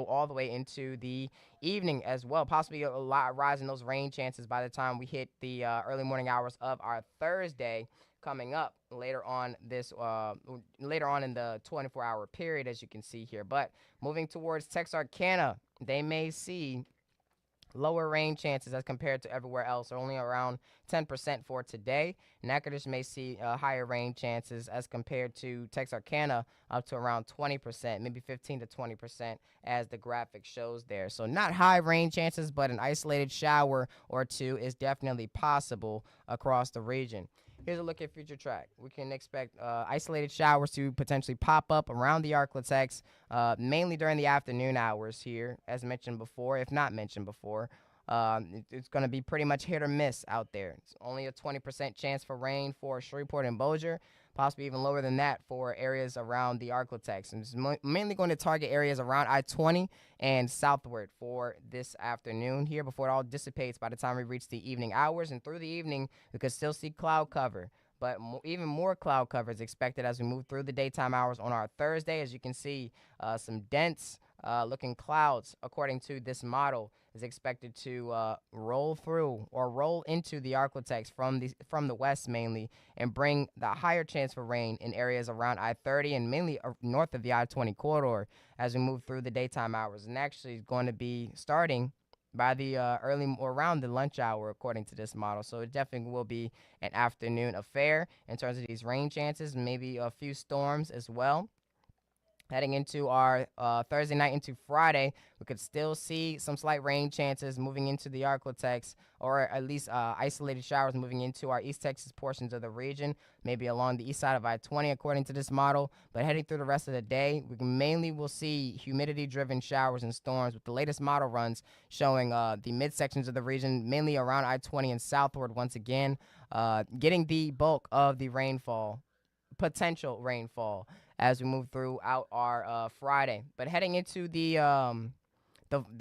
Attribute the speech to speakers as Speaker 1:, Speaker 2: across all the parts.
Speaker 1: all the way into the evening as well. Possibly a lot rise in those rain chances by the time we hit the early morning hours of our Thursday coming up later on in the 24-hour period, as you can see here. But moving towards Texarkana, they may see lower rain chances as compared to everywhere else, are only around 10% for today. Natchitoches may see higher rain chances as compared to Texarkana, up to around 20%, maybe 15 to 20%, as the graphic shows there. So not high rain chances, but an isolated shower or two is definitely possible across the region. Here's a look at future track. We can expect isolated showers to potentially pop up around the Arklatex, mainly during the afternoon hours here, as mentioned before, if not mentioned before. It's going to be pretty much hit or miss out there. It's only a 20% chance for rain for Shreveport and Bossier, possibly even lower than that for areas around the Arklatex. And it's mainly going to target areas around I-20 and southward for this afternoon here before it all dissipates by the time we reach the evening hours. And through the evening, we could still see cloud cover. But even more cloud cover is expected as we move through the daytime hours on our Thursday. As you can see, some dense looking clouds, according to this model, is expected to roll through or roll into the Arklatex from the west mainly, and bring the higher chance for rain in areas around I-30 and mainly north of the I-20 corridor as we move through the daytime hours. And actually is going to be starting by the early or around the lunch hour, according to this model. So it definitely will be an afternoon affair in terms of these rain chances, maybe a few storms as well. Heading into our Thursday night into Friday, we could still see some slight rain chances moving into the Arklatex, or at least isolated showers moving into our East Texas portions of the region, maybe along the east side of I-20, according to this model. But heading through the rest of the day, we mainly will see humidity-driven showers and storms, with the latest model runs showing the midsections of the region, mainly around I-20 and southward once again, getting the bulk of the rainfall, potential rainfall, as we move throughout our Friday. But heading into the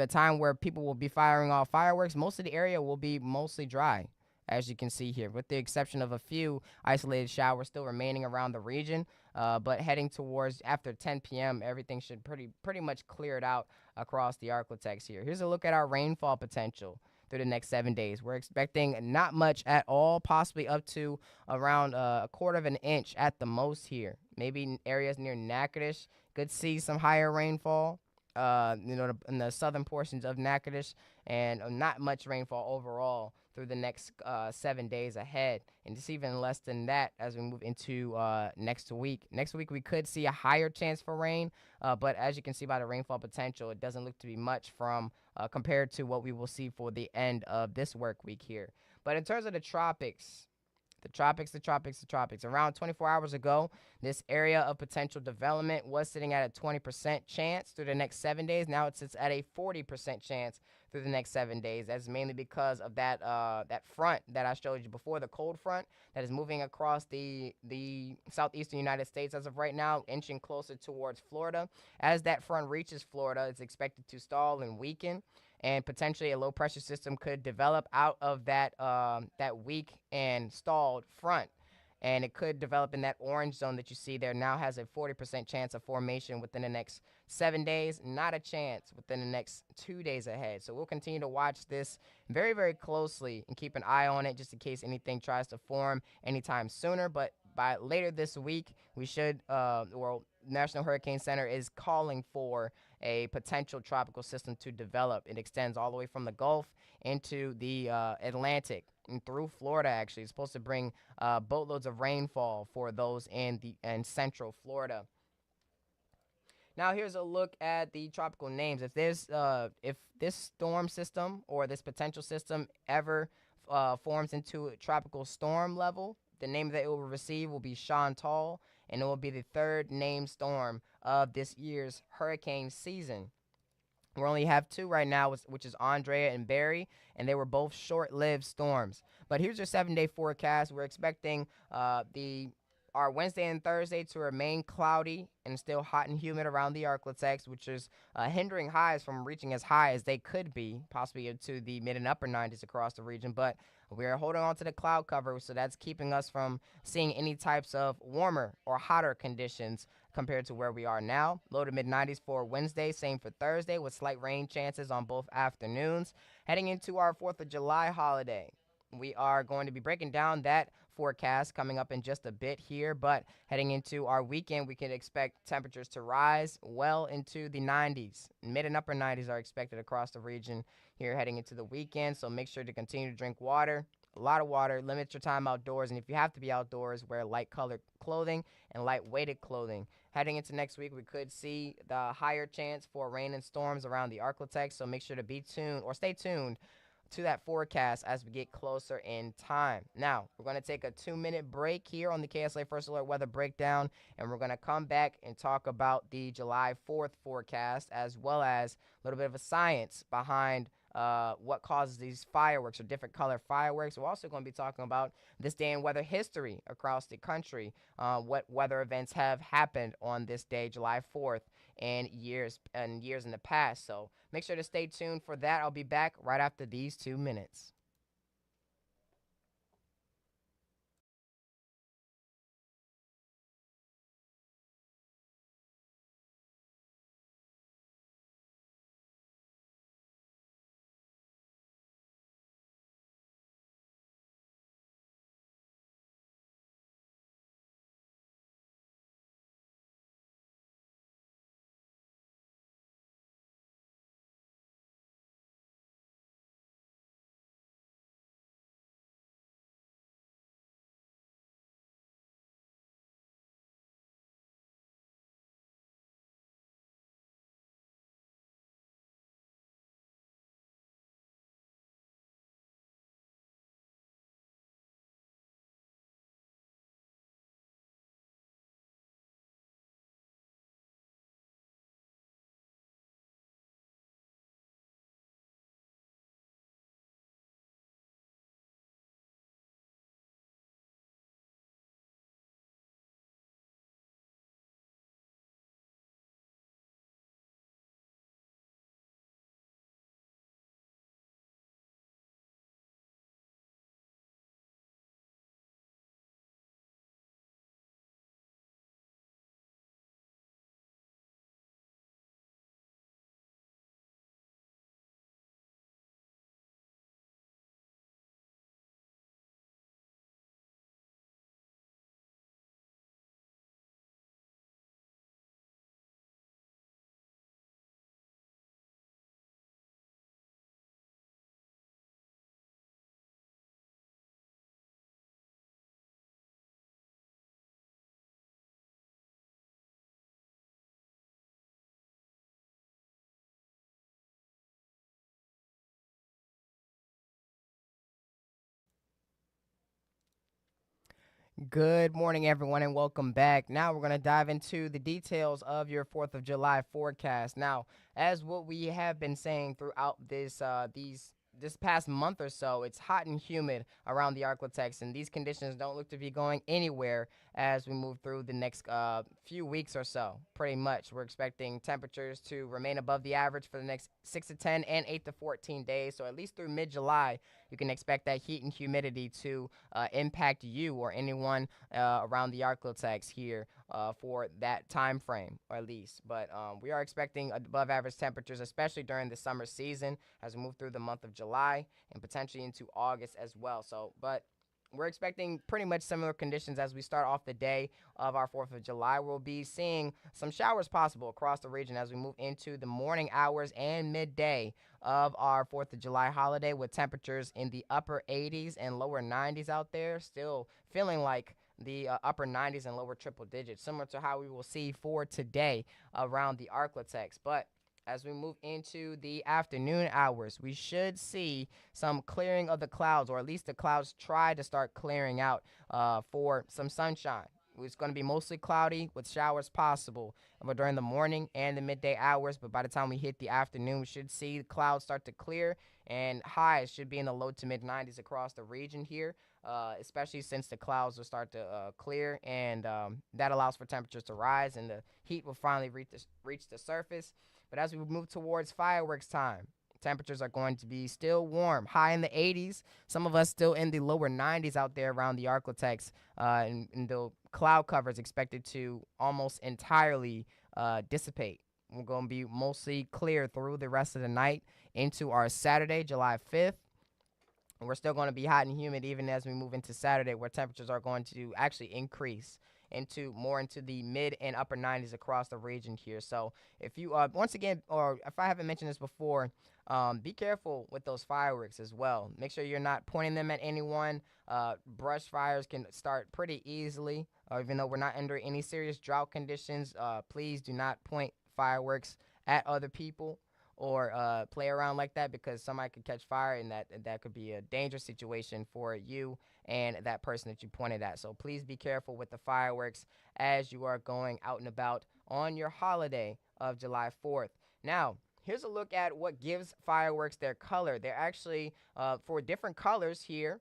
Speaker 1: time where people will be firing off fireworks, most of the area will be mostly dry, as you can see here, with the exception of a few isolated showers still remaining around the region. But heading towards after 10 p.m., everything should pretty much cleared out across the Arklatex here. Here's a look at our rainfall potential through the next 7 days. We're expecting not much at all, possibly up to around a quarter of an inch at the most here. Maybe in areas near Natchitoches could see some higher rainfall, in the southern portions of Natchitoches, and not much rainfall overall through the next 7 days ahead. And just even less than that as we move into next week. Next week, we could see a higher chance for rain, but as you can see by the rainfall potential, it doesn't look to be much from compared to what we will see for the end of this work week here. But in terms of the tropics, around 24 hours ago, this area of potential development was sitting at a 20% chance through the next 7 days. Now it sits at a 40% chance through the next 7 days. That's mainly because of that front that I showed you before, the cold front that is moving across the southeastern United States as of right now, inching closer towards Florida. As that front reaches Florida, it's expected to stall and weaken, and potentially a low pressure system could develop out of that weak and stalled front. And it could develop in that orange zone that you see there. Now has a 40% chance of formation within the next 7 days, not a chance within the next 2 days ahead. So we'll continue to watch this very, very closely and keep an eye on it just in case anything tries to form anytime sooner. But by later this week, we should, National Hurricane Center is calling for a potential tropical system to develop. It extends all the way from the Gulf into the Atlantic and through Florida. Actually, it's supposed to bring boatloads of rainfall for those in central Florida. Now here's a look at the tropical names. If this storm system or this potential system ever forms into a tropical storm level, the name that it will receive will be Chantal, and it will be the third named storm of this year's hurricane season. We only have two right now, which is Andrea and Barry, and they were both short-lived storms. But here's your 7-day forecast. We're expecting the our Wednesday and Thursday to remain cloudy and still hot and humid around the Arclitex, which is hindering highs from reaching as high as they could be, possibly into the mid and upper 90s across the region. But we're holding on to the cloud cover, so that's keeping us from seeing any types of warmer or hotter conditions compared to where we are now. Low to mid 90s for Wednesday, same for Thursday, with slight rain chances on both afternoons. Heading into our 4th of July holiday, we are going to be breaking down that forecast coming up in just a bit here, but heading into our weekend, we can expect temperatures to rise well into the 90s. Mid and upper 90s are expected across the region here heading into the weekend, so make sure to continue to drink water. A lot of water, limit your time outdoors, and if you have to be outdoors, wear light colored clothing and light weighted clothing. Heading into next week, we could see the higher chance for rain and storms around the Arclitex, so make sure to be tuned or stay tuned to that forecast as we get closer in time. Now, we're going to take a 2-minute break here on the KSLA First Alert Weather Breakdown, and we're going to come back and talk about the July 4th forecast as well as a little bit of a science behind what causes these fireworks or different color fireworks. We're also going to be talking about this day in weather history across the country, what weather events have happened on this day, July 4th, and years in the past. So make sure to stay tuned for that. I'll be back right after these 2 minutes. Good morning, everyone, and welcome back. Now we're going to dive into the details of your 4th of July forecast. Now, as what we have been saying throughout this past month or so, it's hot and humid around the Arclitex, and these conditions don't look to be going anywhere as we move through the next few weeks or so. Pretty much, we're expecting temperatures to remain above the average for the next 6 to 10 and 8 to 14 days. So at least through mid-July, you can expect that heat and humidity to impact you or anyone around the Arclitex here for that time frame, or at least. But we are expecting above average temperatures, especially during the summer season as we move through the month of July and potentially into August as well. So, but we're expecting pretty much similar conditions as we start off the day of our 4th of July. We'll be seeing some showers possible across the region as we move into the morning hours and midday of our 4th of July holiday, with temperatures in the upper 80s and lower 90s out there, still feeling like the upper 90s and lower triple digits, similar to how we will see for today around the Arclitex. But as we move into the afternoon hours, we should see some clearing of the clouds, or at least the clouds try to start clearing out for some sunshine. It's going to be mostly cloudy with showers possible during the morning and the midday hours. But by the time we hit the afternoon, we should see the clouds start to clear, and highs should be in the low to mid 90s across the region here. Especially since the clouds will start to clear, and that allows for temperatures to rise, and the heat will finally reach the surface. But as we move towards fireworks time, temperatures are going to be still warm, high in the 80s. Some of us still in the lower 90s out there around the Arklatex, and the cloud cover is expected to almost entirely dissipate. We're going to be mostly clear through the rest of the night into our Saturday, July 5th. And we're still going to be hot and humid even as we move into Saturday, where temperatures are going to actually increase into the mid and upper 90s across the region here. So if you once again, or if I haven't mentioned this before, be careful with those fireworks as well. Make sure you're not pointing them at anyone. Brush fires can start pretty easily. Even though we're not under any serious drought conditions, please do not point fireworks at other people or play around like that, because somebody could catch fire, and that could be a dangerous situation for you and that person that you pointed at. So please be careful with the fireworks as you are going out and about on your holiday of July 4th. Now, here's a look at what gives fireworks their color. They're actually for different colors here.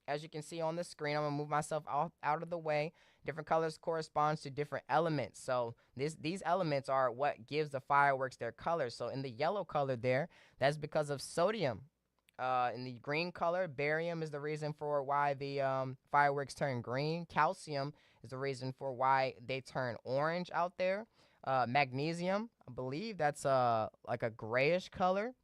Speaker 1: As you can see on the screen, I'm going to move myself out of the way. Different colors corresponds to different elements. So these elements are what gives the fireworks their color. So in the yellow color there, that's because of sodium. In the green color, barium is the reason for why the fireworks turn green. Calcium is the reason for why they turn orange out there. Magnesium, I believe that's like a grayish color.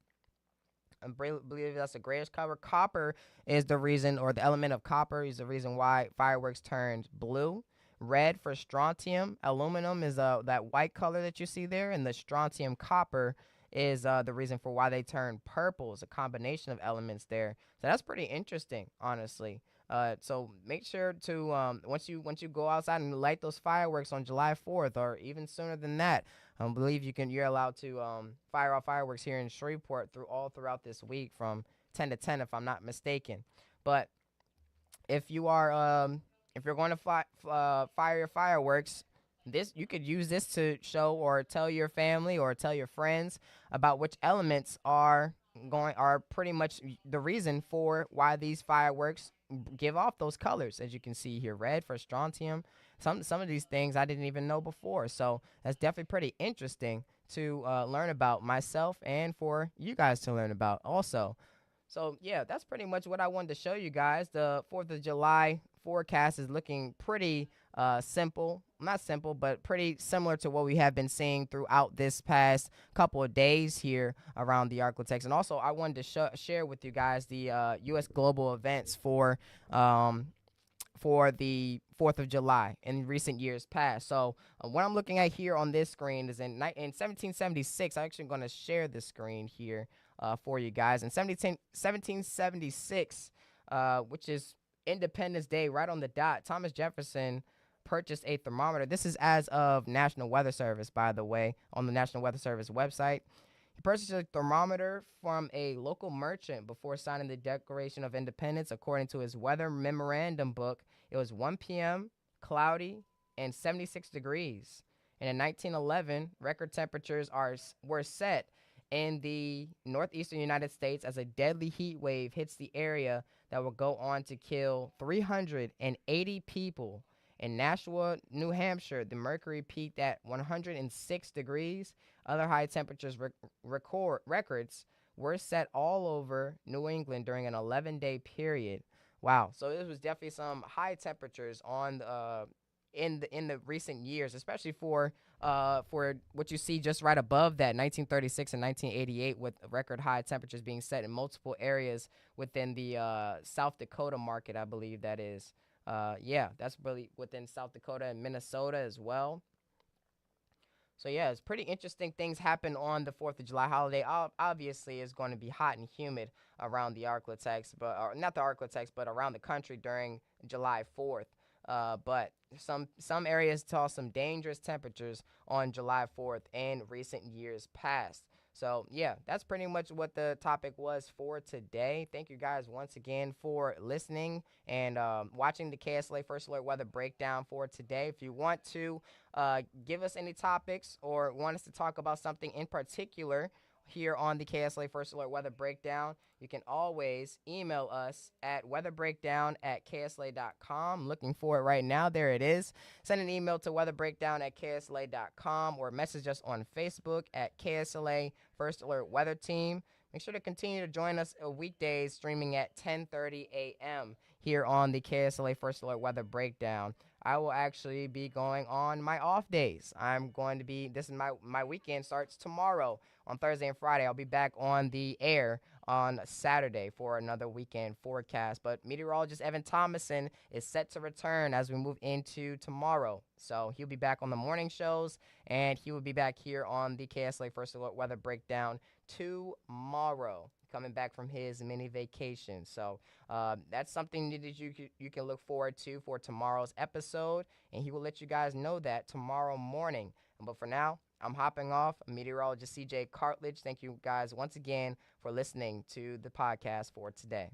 Speaker 1: I believe that's a grayish color. Copper is the reason, or the element of copper is the reason why fireworks turned blue. Red for strontium. Aluminum is that white color that you see there, and the strontium copper is the reason for why they turn purple. It's a combination of elements there. So that's pretty interesting, honestly. So make sure to once you go outside and light those fireworks on July 4th, or even sooner than that, I believe you're allowed to fire off fireworks here in Shreveport throughout this week from 10 to 10, if I'm not mistaken. But if you are if you're going to fire your fireworks, you could use this to show or tell your family or tell your friends about which elements are pretty much the reason for why these fireworks give off those colors. As you can see here, red for strontium. Some of these things I didn't even know before, so that's definitely pretty interesting to learn about myself, and for you guys to learn about also. So yeah, that's pretty much what I wanted to show you guys. The 4th of July forecast is looking pretty simple. Not simple, but pretty similar to what we have been seeing throughout this past couple of days here around the Arklatex. And also, I wanted to share with you guys the U.S. global events for the 4th of July in recent years past. So what I'm looking at here on this screen is in 1776. I'm actually going to share this screen here for you guys. In 1776, which is Independence Day, right on the dot, Thomas Jefferson purchased a thermometer. This is as of National Weather Service, by the way, on the National Weather Service website. He purchased a thermometer from a local merchant before signing the Declaration of Independence. According to his weather memorandum book, it was 1 p.m., cloudy, and 76 degrees. And in 1911, record temperatures were set in the northeastern United States as a deadly heat wave hits the area that will go on to kill 380 people. In Nashua, New Hampshire, the mercury peaked at 106 degrees. Other high temperatures records were set all over New England during an 11-day period. Wow. So this was definitely some high temperatures on in the recent years, especially for what you see just right above that, 1936 and 1988, with record high temperatures being set in multiple areas within the South Dakota market, I believe that is. Yeah, that's really within South Dakota and Minnesota as well. So yeah, it's pretty interesting things happen on the 4th of July holiday. Obviously, it's going to be hot and humid around the Arklatex, or not the Arklatex, but around the country during July 4th. But some areas saw some dangerous temperatures on July 4th in recent years past. So, yeah, that's pretty much what the topic was for today. Thank you guys once again for listening and watching the KSLA First Alert Weather Breakdown for today. If you want to give us any topics or want us to talk about something in particular here on the KSLA First Alert Weather Breakdown, you can always email us at weatherbreakdown@ksla.com. Looking for it right now. There it is. Send an email to weatherbreakdown@ksla.com or message us on Facebook at KSLA First Alert Weather Team. Make sure to continue to join us weekdays streaming at 10:30 a.m. here on the KSLA First Alert Weather Breakdown. I will actually be going on my off days. I'm going to be, this is my weekend starts tomorrow on Thursday and Friday. I'll be back on the air on Saturday for another weekend forecast. But meteorologist Evan Thomason is set to return as we move into tomorrow. So he'll be back on the morning shows, and he will be back here on the KSLA First Alert Weather Breakdown tomorrow, coming back from his mini vacation. So that's something that you can look forward to for tomorrow's episode, and he will let you guys know that tomorrow morning. But for now, I'm hopping off. Meteorologist CJ Cartledge. Thank you guys once again for listening to the podcast for today.